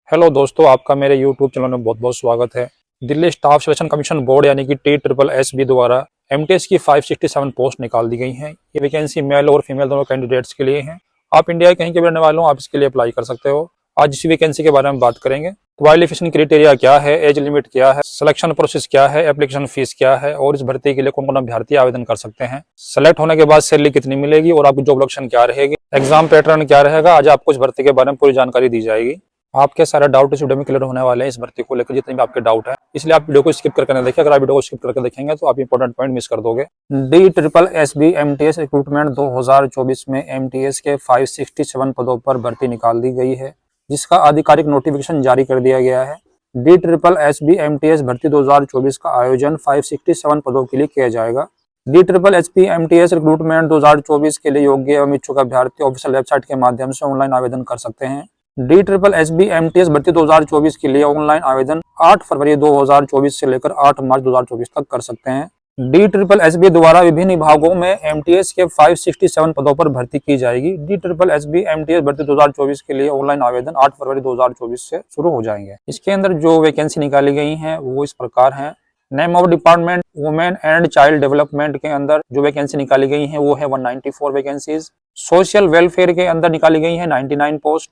Hello दोस्तों, आपका मेरे YouTube चैनल में बहुत बहुत स्वागत है। Delhi staff selection commission board यानी कि TSSB द्वारा MTS की 567 पोस्ट निकाल दी गई हैं। ये वैकेंसी मेल और फीमेल दोनों कैंडिडेट्स के लिए हैं। आप इंडिया के कहीं के भी रहने वाले हो, आप इसके लिए अप्लाई कर सकते हो। आज इसी वैकेंसी के बारे में बात करेंगे। क्वालिफिकेशन क्राइटेरिया क्या है, एज लिमिट क्या है, सिलेक्शन प्रोसेस क्या है, एप्लीकेशन फीस क्या है और इस भर्ती के लिए कौन कौन अभ्यर्थी आवेदन कर सकते हैं। सेलेक्ट होने के बाद सैलरी कितनी मिलेगी और आपकी जॉब लोकेशन क्या रहेगी, एग्जाम पैटर्न क्या रहेगा। आज आपको इस भर्ती के बारे में पूरी जानकारी दी जाएगी। आपके सारे डाउट इस वीडियो में क्लियर होने वाले हैं इस भर्ती को लेकर, जितने भी आपके डाउट है। इसलिए आप वीडियो को स्किप करके ना देखें। अगर आप वीडियो को स्किप करके देखेंगे तो आप इंपॉर्टेंट पॉइंट मिस कर दोगे। DSSB MTS रिक्रूटमेंट 2024 में MTS के 567 पदों पर भर्ती निकाल दी गई है, जिसका आधिकारिक नोटिफिकेशन जारी कर दिया गया है। DSSB MTS भर्ती 2024 का आयोजन 567 पदों के लिए किया जाएगा। DSSB MTS रिक्रूटमेंट 2024 के लिए योग्य एवं इच्छुक अभ्यर्थी ऑफिशियल वेबसाइट के माध्यम से ऑनलाइन आवेदन कर सकते हैं। DSSB MTS भर्ती 2024 के लिए ऑनलाइन आवेदन 8 फरवरी 2024 से लेकर 8 मार्च 2024 तक कर सकते हैं। DSSB द्वारा विभिन्न विभागों में MTS के 567 पदों पर भर्ती की जाएगी। DSSB MTS भर्ती 2024 के लिए ऑनलाइन आवेदन 8 फरवरी 2024 से शुरू हो जाएंगे। इसके अंदर जो वैकेंसी निकाली गई हैं वो इस प्रकार हैं। Name of department women and child development के अंदर जो वैकेंसी निकाली गई है वो है 194 वैकेंसीज। सोशल वेलफेयर के अंदर निकाली गई है 99 post.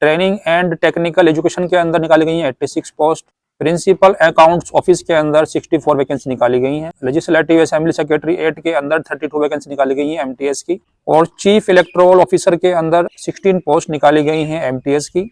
Training and technical education के अंदर निकाली गई है 86 पोस्ट। प्रिंसिपल अकाउंट्स ऑफिस के अंदर 64 वैकेंसी निकाली गई हैं। लेजिस्लेटिव असेंबली सेक्रेटरी 8 के अंदर 32 वैकेंसी निकाली गई है MTS की। और चीफ इलेक्टोरल ऑफिसर के अंदर 16 पोस्ट निकाली गई हैं MTS की।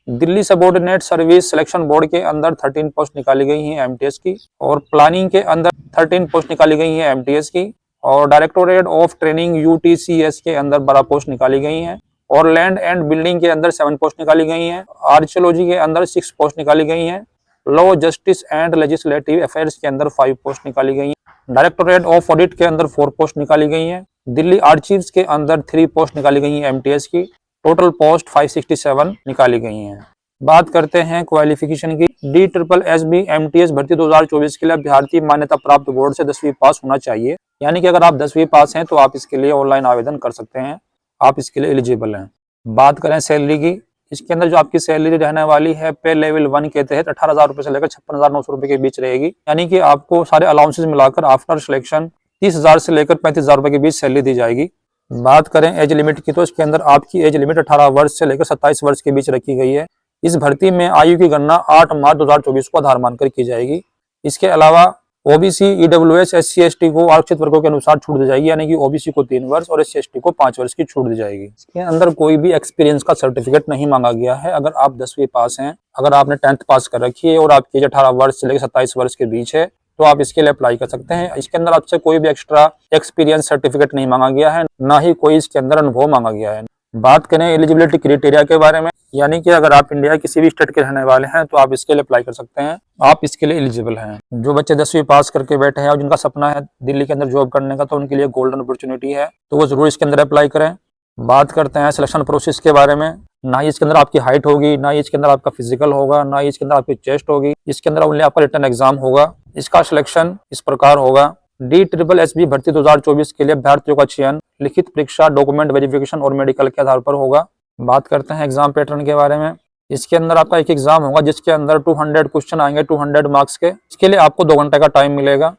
Delhi subordinate service selection board के अंदर 13 पोस्ट निकाली गई हैं MTS की। और प्लानिंग के अंदर 13 पोस्ट निकाली गई हैं MTS की। और डायरेक्टोरेट ऑफ ट्रेनिंग UTCS के अंदर 12 पोस्ट निकाली गई हैं। और लैंड एंड बिल्डिंग के अंदर 7 पोस्ट निकाली गई हैं। आर्कियोलॉजी के अंदर 6 पोस्ट निकाली गई हैं। Law justice and legislative affairs के अंदर 5 पोस्ट निकाली गई हैं। डायरेक्टोरेट ऑफ ऑडिट के अंदर 4 पोस्ट निकाली गई हैं। दिल्ली आर्चीव्स के अंदर 3 पोस्ट निकाली गई हैं MTS की। टोटल पोस्ट 567 निकाली गई हैं। बात करते हैं क्वालिफिकेशन की। DSSB MTS भर्ती 2024 के लिए अभ्यर्थी मान्यता प्राप्त बोर्ड से 10वीं पास होना चाहिए। यानी कि अगर आप 10वीं पास हैं तो आप इसके लिए ऑनलाइन आवेदन कर सकते हैं, आप इसके लिए एलिजिबल हैं। बात करें सैलरी की, इसके अंदर जो आपकी सैलरी रहने वाली है पे लेवल 1 के तहत 18,000 रुपए से लेकर 56,900 रुपए के बीच रहेगी। यानी कि आपको सारे अलाउंसेस मिलाकर आफ्टर सिलेक्शन 30,000 से लेकर 35,000 रुपए के बीच सैलरी दी जाएगी। बात करें एज लिमिट की, तो इसके अंदर आपकी एज लिमिट 18 वर्ष से लेकर 27 वर्ष के बीच रखी गई है। इस भर्ती में आयु की गणना 8 मार्च 2024 को आधार मानकर की जाएगी। इसके अलावा OBC EWS SC ST को आरक्षित वर्गों के अनुसार छूट दी जाएगी। यानी कि OBC को 3 वर्ष और SC ST को 5 वर्ष की छूट दी जाएगी। इसके अंदर कोई भी एक्सपीरियंस का सर्टिफिकेट नहीं मांगा गया है। अगर आप 10वीं पास हैं, अगर आपने 10th पास कर रखी है और आपकी एज 18 वर्ष से लेकर 27 वर्ष के बीच है तो आप इसके लिए अप्लाई कर सकते हैं। इसके अंदर आपसे कोई भी एक्स्ट्रा एक्सपीरियंस सर्टिफिकेट नहीं मांगा गया है, ना ही कोई इसके अंदर अनुभव मांगा गया है। बात करें एलिजिबिलिटी क्राइटेरिया के बारे में, यानी कि अगर आप इंडिया किसी भी स्टेट के रहने वाले हैं तो आप इसके लिए अप्लाई कर सकते हैं, आप इसके लिए एलिजिबल हैं। जो बच्चे 10वीं पास करके बैठे हैं और जिनका सपना है दिल्ली के अंदर जॉब करने का, तो उनके लिए गोल्डन अपॉर्चुनिटी है, तो वो जरूर इसके अंदर अप्लाई करें। बात करते हैं सिलेक्शन प्रोसेस के बारे में। ना ही इसके अंदर आपकी हाइट होगी, ना ही इसके अंदर आपका फिजिकल होगा, ना ही इसके अंदर आपकी चेस्ट होगी। इसके अंदर ओनली आपका रिटन एग्जाम होगा। इसका सिलेक्शन इस प्रकार होगा। DSSB भर्ती 2024 के लिए अभ्यर्थियों का चयन लिखित परीक्षा, डॉक्यूमेंट वेरिफिकेशन और मेडिकल के आधार पर होगा। बात करते हैं एग्जाम पैटर्न के बारे में। इसके अंदर आपका एक एग्जाम होगा जिसके अंदर 200 क्वेश्चन आएंगे 200 मार्क्स के। इसके लिए आपको 2 घंटे का टाइम मिलेगा।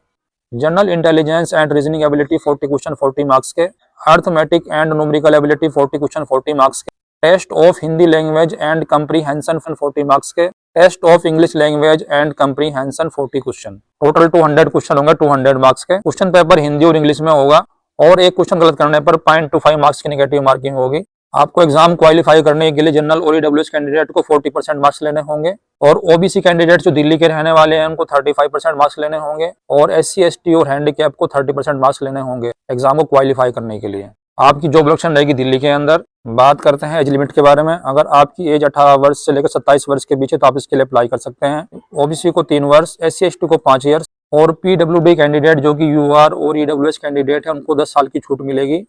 General intelligence and reasoning ability 40 question 40 marks के। Arithmetic and numerical ability 40 question 40 marks के। Test of Hindi language and comprehension 40 marks के। Test of English language and comprehension 40 question. Total 200 question होंगे 200 मार्क्स के। क्वेश्चन पेपर हिंदी और English में होगा और एक क्वेश्चन गलत करने पर 0.25 मार्क्स की नेगेटिव मार्किंग होगी। आपको एग्जाम क्वालिफाई करने के लिए जनरल और EWS कैंडिडेट को 40% मार्क्स लेने होंगे और OBC कैंडिडेट जो दिल्ली के रहने वाले हैं उनको 35% मार्क्स लेने होंगे और SC ST और हैंडीकैप को 30% मार्क्स लेने होंगे एग्जाम को क्वालिफाई करने के लिए। आपकी जॉब लोकेशन रहेगी दिल्ली के अंदर। बात करते हैं एज लिमिट के बारे में। अगर आपकी एज 18 वर्ष से लेकर 27 वर्ष के बीच है तो आप इसके लिए अप्लाई कर सकते हैं। OBC को 3 वर्ष, SC ST को 5 ईयर्स और PWD कैंडिडेट जो कि UR और EWS कैंडिडेट है उनको 10 साल की छूट मिलेगी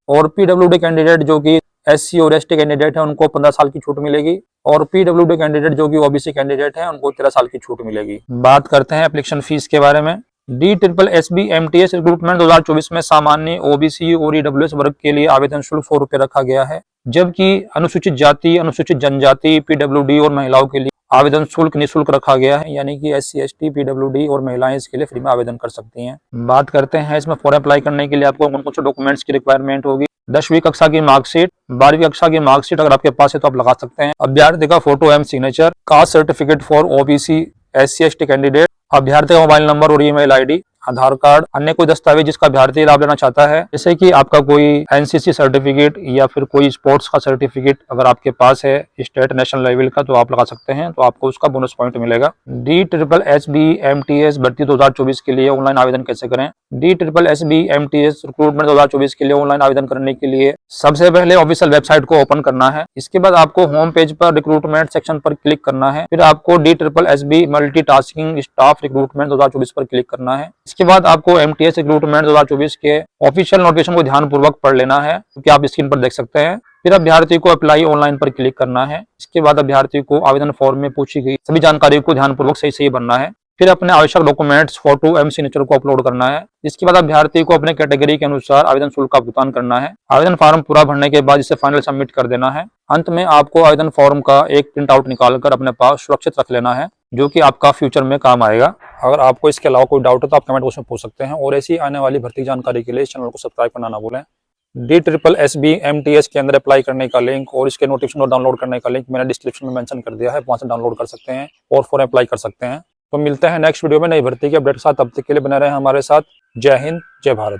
और PWD कैंडिडेट जो कि SC और ST कैंडिडेट है उनको 15 साल की छूट मिलेगी और PWD कैंडिडेट जो कि OBC कैंडिडेट है उनको 13 साल की छूट मिलेगी। बात करते हैं एप्लीकेशन फीस के बारे में। DSSB MTS रिक्रूटमेंट 2024 में सामान्य OBC और EWS वर्ग के लिए आवेदन शुल्क 100 रुपए रखा गया है, जबकि अनुसूचित जाति, अनुसूचित जनजाति, PWD और महिलाओं के लिए आवेदन शुल्क निःशुल्क रखा गया है, यानी कि SC ST PWD और महिलाएं इसके लिए फ्री में आवेदन कर सकती हैं। बात करते हैं इसमें फॉर्म अप्लाई करने के लिए आपको कौन कौन से डॉक्यूमेंट्स की रिक्वायरमेंट होगी। 10वीं कक्षा की मार्कशीट, 12वीं कक्षा की मार्कशीट अगर आपके पास है तो आप लगा सकते हैं। अभ्यर्थी का फोटो एवं signature, caste certificate for OBC SC ST candidate, अभ्यर्थी का मोबाइल नंबर और ईमेल ID, आधार कार्ड, अन्य कोई दस्तावेज जिसका अभ्यर्थी लाभ लेना चाहता है, जैसे कि आपका कोई NCC सर्टिफिकेट या फिर कोई स्पोर्ट्स का सर्टिफिकेट अगर आपके पास है स्टेट नेशनल लेवल का तो आप लगा सकते हैं, तो आपको उसका बोनस पॉइंट मिलेगा। DSSB MTS भर्ती 2024 के लिए ऑनलाइन आवेदन कैसे करें। DSSB MTS रिक्रूटमेंट 2024 के लिए ऑनलाइन आवेदन करने के लिए सबसे पहले ऑफिशियल वेबसाइट को ओपन करना है। इसके बाद आपको होम पेज पर रिक्रूटमेंट सेक्शन पर क्लिक करना है। फिर आपको DSSB मल्टीटास्किंग स्टाफ रिक्रूटमेंट 2024 पर क्लिक करना है। इसके बाद आपको MTS रिक्रूटमेंट 2024 के ऑफिशियल नोटिफिकेशन को ध्यानपूर्वक पढ़ लेना है, क्योंकि आप स्क्रीन पर देख सकते हैं। फिर अभ्यर्थी को अप्लाई ऑनलाइन पर क्लिक करना है। इसके बाद अभ्यर्थी को आवेदन फॉर्म में पूछी गई सभी जानकारी को ध्यानपूर्वक सही भरना है। फिर अपने आवश्यक डॉक्यूमेंट्स, फोटो एवं सिग्नेचर को अपलोड करना है। इसके बाद अभ्यर्थी को अपने कैटेगरी के अनुसार आवेदन शुल्क का भुगतान करना है। आवेदन फॉर्म पूरा भरने के बाद इसे फाइनल सबमिट कर देना है। अंत में आपको आवेदन फॉर्म का एक प्रिंट आउट निकालकर अपने पास सुरक्षित रख लेना है, जो कि आपका फ्यूचर में काम आएगा। अगर आपको इसके अलावा कोई डाउट है तो आप कमेंट बॉक्स में पूछ सकते हैं, और ऐसी आने वाली भर्ती जानकारी के लिए इस चैनल को सब्सक्राइब करना ना भूलें। DSSB MTS के अंदर अप्लाई करने का लिंक और इसके नोटिफिकेशन डाउनलोड करने का लिंक मैंने डिस्क्रिप्शन में मेंशन कर दिया है, वहां से डाउनलोड कर सकते हैं और फॉर्म अप्लाई कर सकते हैं। तो मिलते हैं नेक्स्ट वीडियो में नई भर्ती के अपडेट के साथ। तब तक के लिए बने रहें हमारे साथ। जय हिंद, जय भारत।